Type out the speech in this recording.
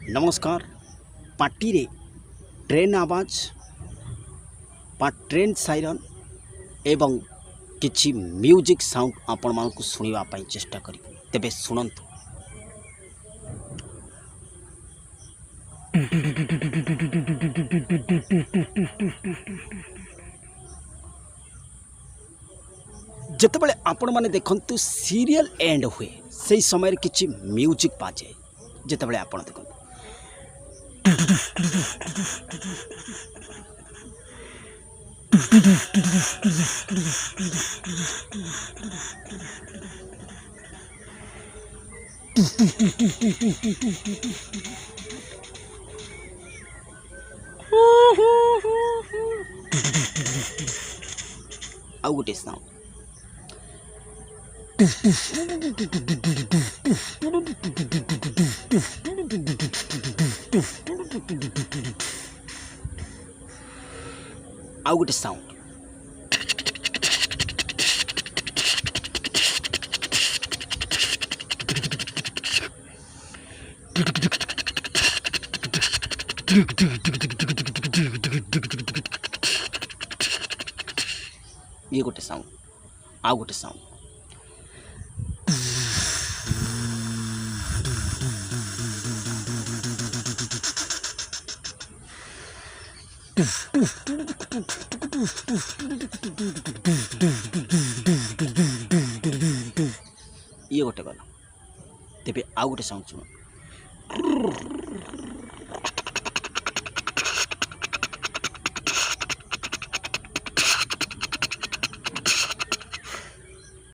नमस्कार। पार्टी रे ट्रेन आवाज ट्रेन साइरन एवं किछि म्यूजिक साउंड आपण मानकु सुनिबा पई चेष्टा करी तेबे सुनंतु। जेतेबेले आपण माने देखंतु सीरियल एंड हुए से समय किछि म्यूजिक बाजे जेतेबेले आपण देखंतु आउ गोटे साउंड आउ गोटे साउंड ये गोटे साउंड आउ गोटे साउंड ये गोटे गला तेबे आउ गोटे साउंड सुनो।